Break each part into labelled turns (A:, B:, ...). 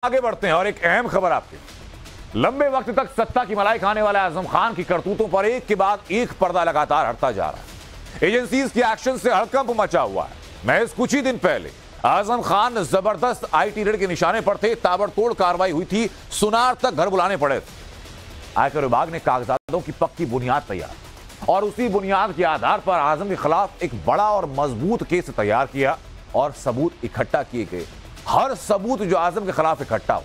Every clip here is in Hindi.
A: आगे बढ़ते हैं और एक अहम खबर आपकी। लंबे वक्त तक सत्ता की मलाई खाने वाले आजम खान की करतूतों पर एक के बाद एक पर्दा लगातार हटता जा रहा है। एजेंसीज के एक्शन से हड़कंप मचा हुआ है। महज कुछ ही दिन पहले आजम खान जबरदस्त आईटी रेड के निशाने पर थे। ताबड़तोड़ कार्रवाई हुई थी, सुनार तक घर बुलाने पड़े थे। आयकर विभाग ने कागजातों की पक्की बुनियाद तैयार और उसी बुनियाद के आधार पर आजम के खिलाफ एक बड़ा और मजबूत केस तैयार किया और सबूत इकट्ठा किए गए। हर सबूत जो आजम के खिलाफ इकट्ठा हो,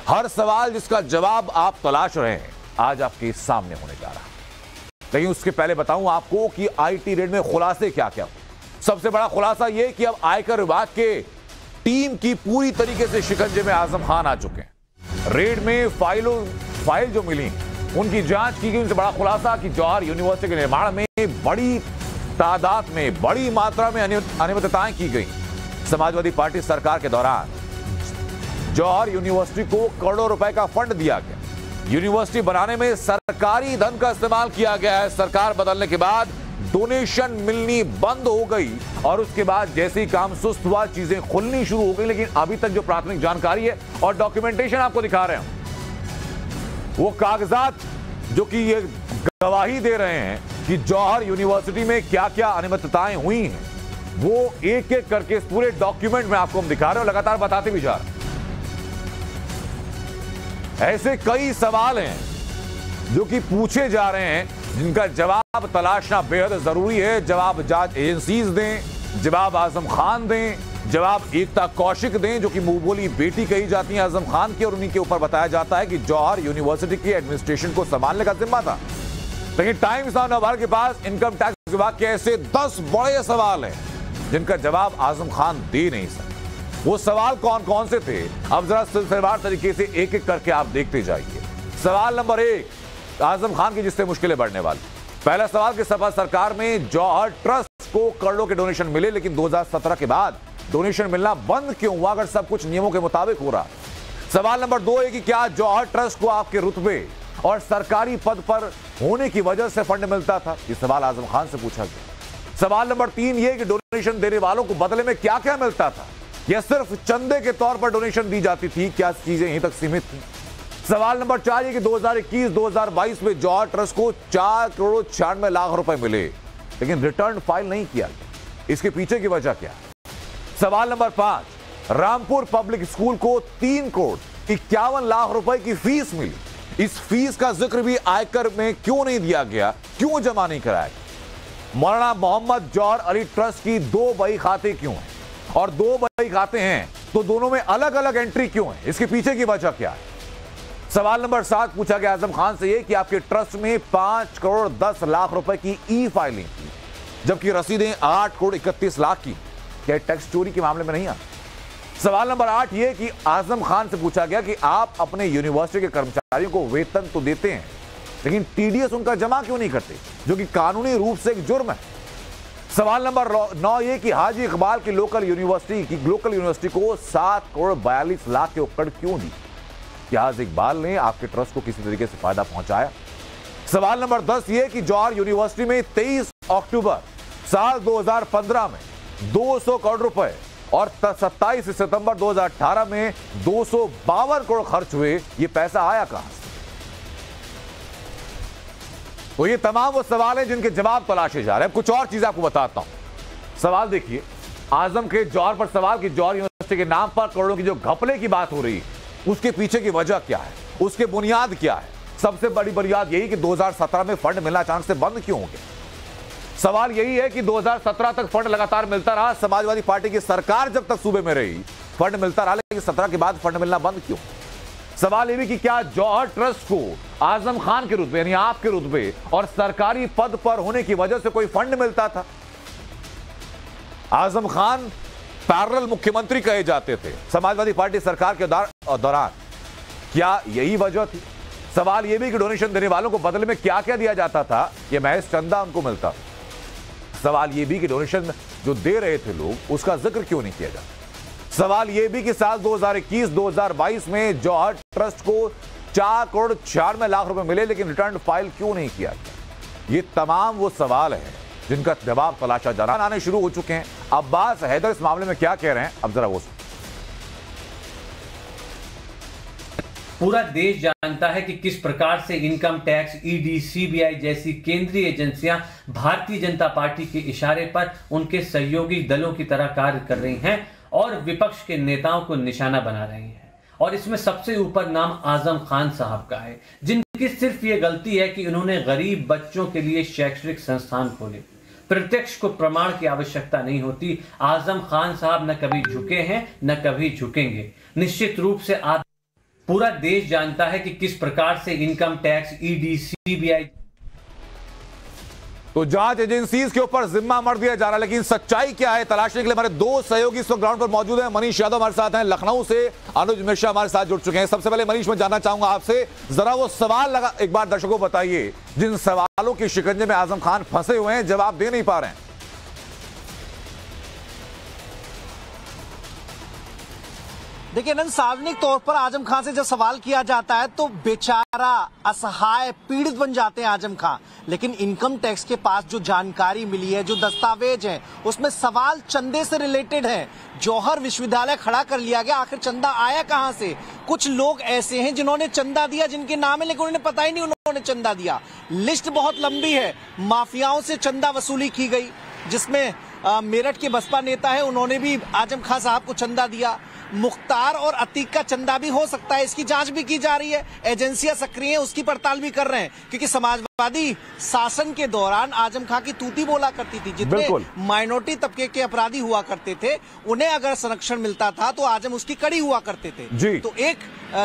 A: हर सवाल जिसका जवाब आप तलाश रहे हैं, आज आपके सामने होने जा रहा है। लेकिन उसके पहले बताऊं आपको कि आईटी रेड में खुलासे क्या क्या हुए। सबसे बड़ा खुलासा यह कि अब आयकर विभाग के टीम की पूरी तरीके से शिकंजे में आजम खान आ चुके हैं। रेड में फाइल जो मिली उनकी जांच की गई। उनसे बड़ा खुलासा कि जौहर यूनिवर्सिटी के निर्माण में बड़ी तादाद में, बड़ी मात्रा में अनियमितताएं की गई। समाजवादी पार्टी सरकार के दौरान जौहर यूनिवर्सिटी को करोड़ों रुपए का फंड दिया गया। यूनिवर्सिटी बनाने में सरकारी धन का इस्तेमाल किया गया है। सरकार बदलने के बाद डोनेशन मिलनी बंद हो गई और उसके बाद जैसे ही काम सुस्त हुआ, चीजें खुलनी शुरू हो गई। लेकिन अभी तक जो प्राथमिक जानकारी है और डॉक्यूमेंटेशन आपको दिखा रहे हैं, वो कागजात जो कि ये गवाही दे रहे हैं कि जौहर यूनिवर्सिटी में क्या क्या अनियमितताएं हुई हैं, वो एक एक करके इस पूरे डॉक्यूमेंट में आपको हम दिखा रहे हैं और लगातार बताते भी जा रहे हैं। ऐसे कई सवाल हैं जो कि पूछे जा रहे हैं, जिनका जवाब तलाशना बेहद जरूरी है। जवाब जांच एजेंसीज दें, जवाब आजम खान दें, जवाब एकता कौशिक दें, जो कि मुंह बोली बेटी कही जाती है आजम खान की, और उन्हीं के ऊपर बताया जाता है कि जौहर यूनिवर्सिटी की एडमिनिस्ट्रेशन को संभालने का जिम्मा था। लेकिन टाइम्स नाउ नवभारत के पास इनकम टैक्स विभाग के ऐसे 10 बड़े सवाल हैं जिनका जवाब आजम खान दे नहीं सकते। वो सवाल कौन कौन से थे, अब जरा सिलसिलेवार तरीके से एक एक करके आप देखते जाइए। सवाल नंबर 1, आजम खान की जिससे मुश्किलें बढ़ने वाली। पहला सवाल कि सपा सरकार में जौहर ट्रस्ट को करोड़ों के डोनेशन मिले, लेकिन 2017 के बाद डोनेशन मिलना बंद क्यों हुआ अगर सब कुछ नियमों के मुताबिक हो रहा। सवाल नंबर 2 है कि क्या जौहर ट्रस्ट को आपके रुतबे और सरकारी पद पर होने की वजह से फंड मिलता था। यह सवाल आजम खान से पूछा गया। सवाल नंबर 3 ये कि डोनेशन देने वालों को बदले में क्या क्या मिलता था, या सिर्फ चंदे के तौर पर डोनेशन दी जाती थी, क्या चीजें यहीं तक सीमित थी। सवाल नंबर 4 ये कि 2021-2022 में जौहर ट्रस्ट को 4 करोड़ 96 लाख रुपए मिले, लेकिन रिटर्न फाइल नहीं किया गया। इसके पीछे की वजह क्या है। सवाल नंबर 5, रामपुर पब्लिक स्कूल को 3 करोड़ 51 लाख रुपए की फीस मिली। इस फीस का जिक्र भी आयकर में क्यों नहीं दिया गया, क्यों जमा नहीं कराया गया। मौलाना मोहम्मद जौहर अली ट्रस्ट की 2 बही खाते क्यों हैं, और 2 बही खाते हैं तो दोनों में अलग अलग एंट्री क्यों है, इसके पीछे की वजह क्या है। सवाल नंबर 7 पूछा गया आजम खान से यह कि आपके ट्रस्ट में 5 करोड़ 10 लाख रुपए की ई फाइलिंग की, जबकि रसीदें 8 करोड़ 31 लाख की। क्या टैक्स चोरी के मामले में नहीं आता। सवाल नंबर 8 यह कि आजम खान से पूछा गया कि आप अपने यूनिवर्सिटी के कर्मचारियों को वेतन तो देते हैं, लेकिन टीडीएस उनका जमा क्यों नहीं करते, जो कि कानूनी रूप से एक जुर्म है। सवाल नंबर 9 यह कि हाजी इकबाल की लोकल यूनिवर्सिटी को 7 करोड़ 42 लाख के उपकर क्यों दी। क्या हाजी इकबाल ने आपके ट्रस्ट को किसी तरीके से फायदा पहुंचाया। सवाल नंबर 10 यह कि जौहर यूनिवर्सिटी में 23 अक्टूबर साल 2015 में 200 करोड़ रुपए और 27 सितंबर 2018 में 252 करोड़ खर्च हुए, ये पैसा आया कहां से। तो ये तमाम वो सवाल हैं जिनके जवाब तलाशे जा रहे हैं। कुछ और चीजें आपको बताता हूं। सवाल देखिए, आजम के जौहर पर सवाल कि जौहर यूनिवर्सिटी के नाम पर करोड़ों की जो घपले की बात हो रही है, उसके पीछे की वजह क्या है, उसके बुनियाद क्या है। सबसे बड़ी बुनियाद यही कि 2017 में फंड मिलना अचानक से बंद क्यों हो गया। सवाल यही है कि 2017 तक फंड लगातार मिलता रहा, समाजवादी पार्टी की सरकार जब तक सूबे में रही फंड मिलता रहा, लेकिन 17 के बाद फंड मिलना बंद क्यों। सवाल यह भी कि क्या जौहर ट्रस्ट को आजम खान के रुतबे यानी आपके रुतबे और सरकारी पद पर होने की वजह से कोई फंड मिलता था। आजम खान पैरेलल मुख्यमंत्री कहे जाते थे समाजवादी पार्टी सरकार के दौरान, क्या यही वजह थी। सवाल यह भी कि डोनेशन देने वालों को बदले में क्या क्या दिया जाता था, यह महज चंदा उनको मिलता था। सवाल यह भी कि डोनेशन जो दे रहे थे लोग, उसका जिक्र क्यों नहीं किया जाता। सवाल यह भी कि साल 2021-2022 में जौहर ट्रस्ट को 4 करोड़ 96 लाख रुपए मिले, लेकिन रिटर्न फाइल क्यों नहीं किया गया। ये तमाम वो सवाल हैं जिनका जवाब तलाशा जा रहा है। आने शुरू हो चुके हैं। अब्बास हैदर इस मामले में क्या कह रहे हैं, अब जरा वो
B: पूरा देश जानता है कि किस प्रकार से इनकम टैक्स, ईडी, सीबीआई जैसी केंद्रीय एजेंसियां भारतीय जनता पार्टी के इशारे पर उनके सहयोगी दलों की तरह कार्य कर रही हैं और विपक्ष के नेताओं को निशाना बना रही हैं। और इसमें सबसे ऊपर नाम आजम खान साहब का है, जिनकी सिर्फ ये गलती है कि उन्होंने गरीब बच्चों के लिए शैक्षणिक संस्थान खोले। प्रत्यक्ष को प्रमाण की आवश्यकता नहीं होती। आजम खान साहब न कभी झुके हैं न कभी झुकेंगे। निश्चित रूप से पूरा देश जानता है कि किस प्रकार से इनकम टैक्स, ईडी, सीबीआई
A: तो जांच एजेंसीज के ऊपर जिम्मा मर दिया जा रहा है, लेकिन सच्चाई क्या है तलाशने के लिए हमारे दो सहयोगी इस वक्त ग्राउंड पर मौजूद हैं। मनीष यादव हमारे साथ हैं, लखनऊ से अनुज मिश्रा हमारे साथ जुड़ चुके हैं। सबसे पहले मनीष, मैं जानना चाहूंगा आपसे, जरा वो सवाल लगा एक बार दर्शकों को बताइए जिन सवालों के शिकंजे में आजम खान फंसे हुए हैं, जवाब दे नहीं पा रहे हैं।
C: देखिए नंद, सार्वजनिक तौर पर आजम खान से जब सवाल किया जाता है तो बेचारा, असहाय, पीड़ित बन जाते हैं आजम खान। लेकिन इनकम टैक्स के पास जो जानकारी मिली है, जो दस्तावेज हैं, उसमें सवाल चंदे से रिलेटेड है। जौहर विश्वविद्यालय खड़ा कर लिया गया, आखिर चंदा आया कहां से? कुछ लोग ऐसे हैं जिन्होंने चंदा दिया, जिनके नाम है लेकिन उन्हें पता ही नहीं उन्होंने चंदा दिया। लिस्ट बहुत लंबी है। माफियाओं से चंदा वसूली की गई, जिसमें मेरठ के बसपा नेता है, उन्होंने भी आजम खान साहब को चंदा दिया। मुख्तार और अतीक का चंदा भी हो सकता है, इसकी जांच भी की जा रही है। एजेंसियां सक्रिय हैं, उसकी पड़ताल भी कर रहे हैं, क्योंकि समाजवादी शासन के दौरान आजम खान की तूती बोला करती थी। जितने माइनॉरिटी तबके के अपराधी हुआ करते थे, उन्हें अगर संरक्षण मिलता था तो आजम उसकी कड़ी हुआ करते थे। तो एक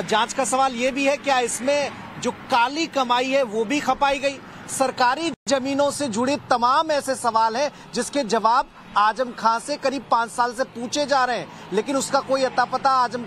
C: जांच का सवाल यह भी है, क्या इसमें जो काली कमाई है वो भी खपाई गई? सरकारी जमीनों से जुड़े तमाम ऐसे सवाल हैं जिसके जवाब आजम खान से करीब 5 साल से पूछे जा रहे हैं, लेकिन उसका कोई अता पता आजम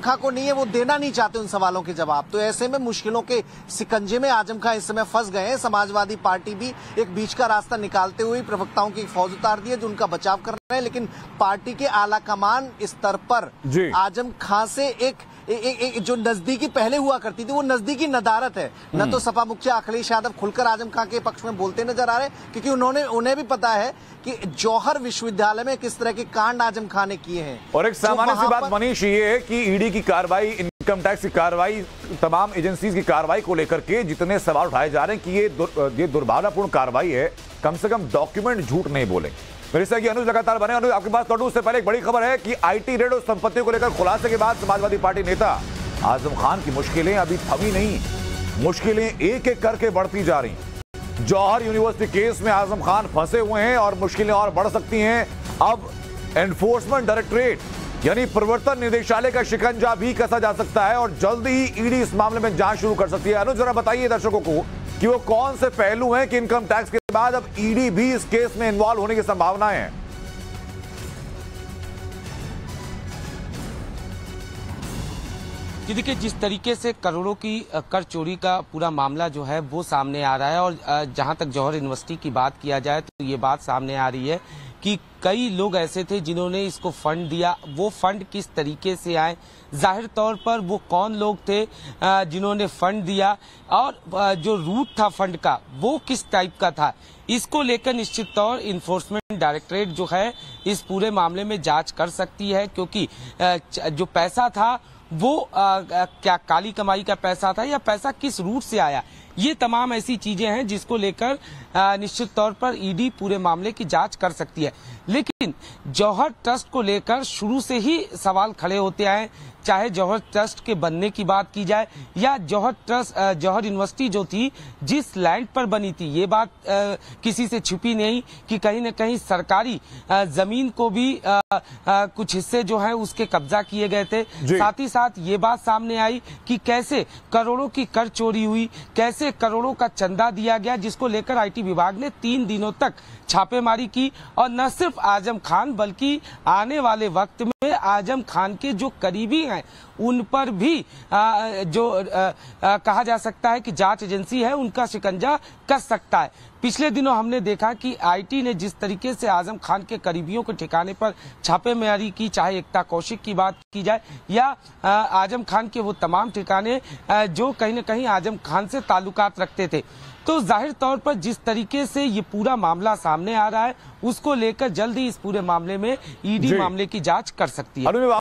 C: खान को नहीं है। वो देना नहीं चाहते उन सवालों के जवाब। तो ऐसे में मुश्किलों के सिकंजे में आजम खान इस समय फंस गए हैं। समाजवादी पार्टी भी एक बीच का रास्ता निकालते हुए प्रवक्ताओं की फौज उतार दी है जो उनका बचाव कर रहे हैं, लेकिन पार्टी के आला कमान स्तर पर आजम खान से एक जो नजदीकी पहले हुआ करती थी, वो नजदीकी नदारत है। न तो सपा मुखिया अखिलेश यादव खुलकर आजम खान के पक्ष में बोलते नजर आ रहे, क्योंकि उन्हें भी पता है कि जौहर विश्वविद्यालय में किस तरह के कांड आजम खान ने किए हैं। और एक सामान्य सी बात मनीष ये है कि ईडी की कार्रवाई, इनकम टैक्स की कार्रवाई, तमाम एजेंसीज की कार्रवाई को लेकर के जितने सवाल उठाए जा रहे हैं कि ये दुर्भावनापूर्ण कार्रवाई है, कम से कम डॉक्यूमेंट झूठ नहीं बोले। मेरे से अनुज लगातार बने। अनुज, आपके पास लौटूं उससे पहले एक बड़ी खबर है कि आईटी रेड और संपत्तियों को लेकर खुलासे के बाद समाजवादी पार्टी नेता आजम खान की मुश्किलें अभी थमी नहीं, मुश्किलें एक एक करके बढ़ती जा रही। जौहर यूनिवर्सिटी केस में आजम खान फंसे हुए हैं और मुश्किलें और बढ़ सकती हैं। अब एनफोर्समेंट डायरेक्टरेट यानी प्रवर्तन निदेशालय का शिकंजा भी कसा जा सकता है और जल्द ही ईडी इस मामले में जांच शुरू कर सकती है। अनुज, जरा बताइए दर्शकों को कि वो कौन से पहलू हैं कि इनकम टैक्स के बाद अब ईडी भी इस केस में इन्वॉल्व होने की संभावनाएं हैं।
D: कि देखिए, जिस तरीके से करोड़ों की कर चोरी का पूरा मामला जो है वो सामने आ रहा है, और जहां तक जौहर यूनिवर्सिटी की बात किया जाए तो ये बात सामने आ रही है कि कई लोग ऐसे थे जिन्होंने इसको फंड दिया। वो फंड किस तरीके से आए, जाहिर तौर पर वो कौन लोग थे जिन्होंने फंड दिया, और जो रूट था फंड का वो किस टाइप का था, इसको लेकर निश्चित तौर इन्फोर्समेंट डायरेक्टरेट जो है इस पूरे मामले में जांच कर सकती है। क्योंकि जो पैसा था वो क्या काली कमाई का पैसा था या पैसा किस रूट से आया, ये तमाम ऐसी चीजें हैं जिसको लेकर निश्चित तौर पर ईडी पूरे मामले की जांच कर सकती है। लेकिन जौहर ट्रस्ट को लेकर शुरू से ही सवाल खड़े होते आए, चाहे जौहर ट्रस्ट के बनने की बात की जाए या जौहर यूनिवर्सिटी जो थी जिस लैंड पर बनी थी, ये बात किसी से छुपी नहीं कि कहीं न कहीं सरकारी जमीन को भी कुछ हिस्से जो है उसके कब्जा किए गए थे। साथ ही साथ ये बात सामने आई कि कैसे करोड़ों की कर चोरी हुई, कैसे करोड़ों का चंदा दिया गया, जिसको लेकर आईटी विभाग ने 3 दिनों तक छापेमारी की। और न सिर्फ आजम खान बल्कि आने वाले वक्त में आजम खान के जो करीबी हैं उन पर भी कहा जा सकता है कि जांच एजेंसी है उनका शिकंजा कस सकता है। पिछले दिनों हमने देखा कि आईटी ने जिस तरीके से आजम खान के करीबियों के ठिकाने पर छापेमारी की, चाहे एकता कौशिक की बात की जाए या आजम खान के वो तमाम ठिकाने जो कहीं न कहीं आजम खान से ताल्लुकात रखते थे, तो जाहिर तौर पर जिस तरीके से ये पूरा मामला सामने आ रहा है उसको लेकर जल्द ही इस पूरे मामले में ईडी मामले की जांच कर सकती है।